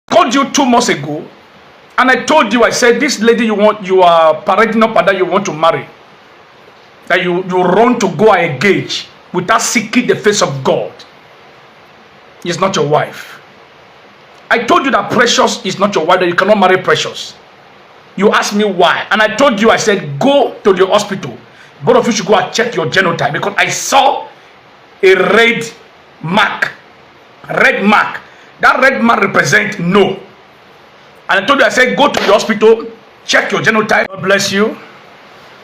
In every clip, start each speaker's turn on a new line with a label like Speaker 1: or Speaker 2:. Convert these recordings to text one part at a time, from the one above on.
Speaker 1: Called you 2 months ago, and I told you, I said, this lady you are parading up and that you want to marry, that you run to go and engage without seeking the face of God, is not your wife. I told you that Precious is not your wife, that you cannot marry Precious. You asked me why, and I told you, I said, go to the hospital. Both of you should go and check your genotype, because I saw a red mark. Red mark. That red mark represents no. And I told you, I said, go to the hospital, check your genotype. God bless you.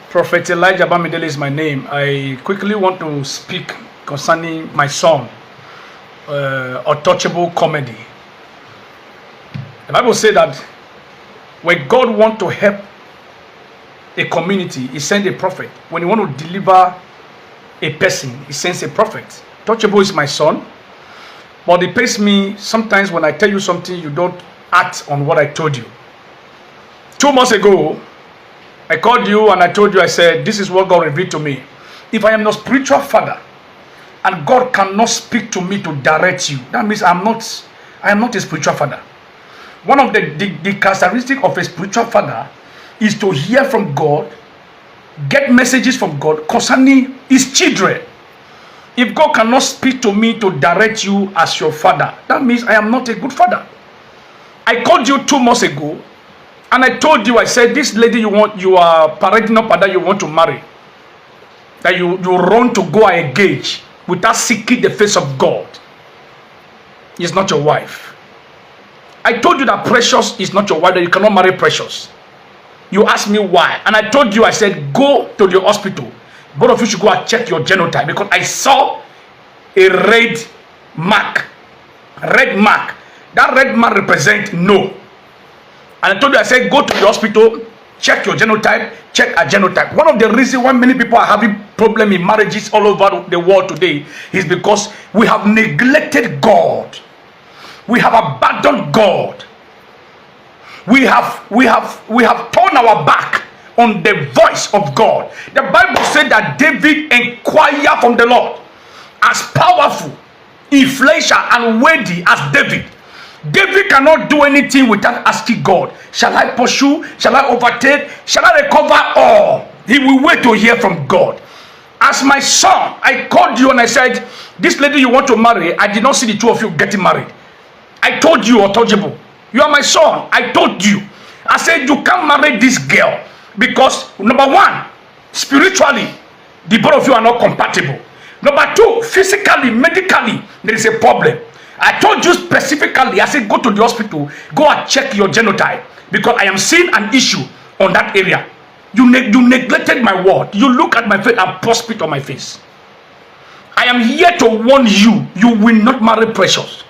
Speaker 1: Prophet Elijah Bamidele is my name. I quickly want to speak concerning my song, Untouchable Comedy. The Bible says that when God wants to help a community, he sends a prophet. When he wants to deliver a person, he sends a prophet. Untouchable is my son. But it pains me sometimes when I tell you something, you don't act on what I told you. 2 months ago, I called you and I told you, I said, this is what God revealed to me. If I am not spiritual father and God cannot speak to me to direct you, that means I am not a spiritual father. One of the characteristics of a spiritual father is to hear from God, get messages from God concerning his children. If God cannot speak to me to direct you as your father, that means I am not a good father. I called you 2 months ago, and I told you, I said, this lady you are parading up and that you want to marry, that you run to go and engage without seeking the face of God, is not your wife. I told you that Precious is not your wife, that you cannot marry Precious. You asked me why, and I told you, I said, go to the hospital. Both of you should go and check your genotype, because I saw a red mark. Red mark. That red mark represents no. And I told you, I said, go to the hospital, check your genotype, check a genotype. One of the reasons why many people are having problems in marriages all over the world today is because we have neglected God. We have abandoned God. We have turned our back on the voice of God. The Bible said that David inquired from the Lord. As powerful, influential, and weighty as David, David cannot do anything without asking God. Shall I pursue? Shall I overtake? Shall I recover all? He will wait to hear from God. As my son, I called you and I said, this lady you want to marry, I did not see the two of you getting married. I told you, Untouchable, you are my son. I told you. I said, you can't marry this girl. Because, number one, spiritually, the both of you are not compatible. Number two, physically, medically, there is a problem. I told you specifically, I said, go to the hospital, go and check your genotype. Because I am seeing an issue on that area. You neglected my word. You look at my face and pour spit on my face. I am here to warn you, you will not marry Precious.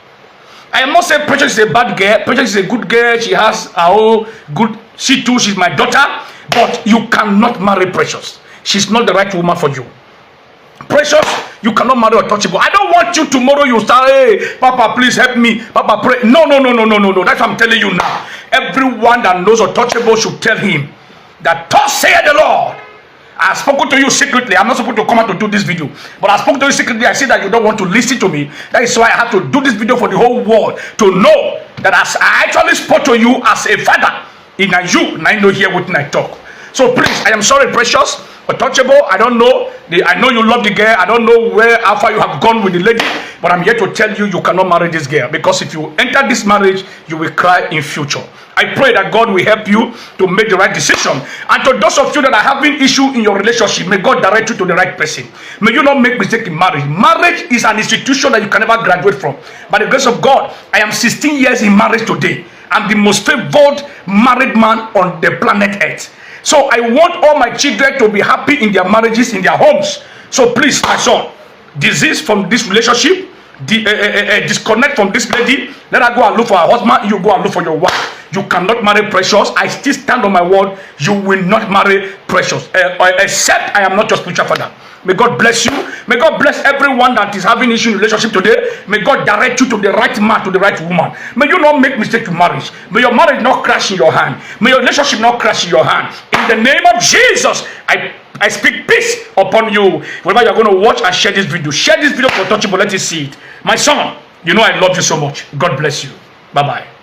Speaker 1: I am not saying Precious is a bad girl. Precious is a good girl. She has her own good, she too, she's my daughter. But you cannot marry Precious. She's not the right woman for you. Precious, you cannot marry Untouchable. I don't want you tomorrow you start, hey, Papa, please help me. Papa, pray. No. That's what I'm telling you now. Everyone that knows Untouchable should tell him that thus saith the Lord. I have spoken to you secretly. I'm not supposed to come out to do this video. But I spoke to you secretly. I see that you don't want to listen to me. That is why I have to do this video for the whole world. To know that as I actually spoke to you as a father, in a you, and I know here what I talk. So please, I am sorry, Precious, Untouchable. I don't know. I know you love the girl. I don't know how far you have gone with the lady. But I'm here to tell you, you cannot marry this girl. Because if you enter this marriage, you will cry in future. I pray that God will help you to make the right decision. And to those of you that are having issue in your relationship, may God direct you to the right person. May you not make mistake in marriage. Marriage is an institution that you can never graduate from. By the grace of God, I am 16 years in marriage today. I'm the most favored married man on the planet Earth. So I want all my children to be happy in their marriages, in their homes. So please, my son, disease from this relationship, disconnect from this lady. Let her go and look for her husband. You go and look for your wife. You cannot marry Precious. I still stand on my word. You will not marry Precious. Except I am not your spiritual father. May God bless you. May God bless everyone that is having issue in relationship today. May God direct you to the right man, to the right woman. May you not make mistake in marriage. May your marriage not crash in your hand. May your relationship not crash in your hand. In the name of Jesus, I speak peace upon you. Whenever you're going to watch and share this video, share this video for Untouchable. Let us see it. My son, you know I love you so much. God bless you. Bye-bye.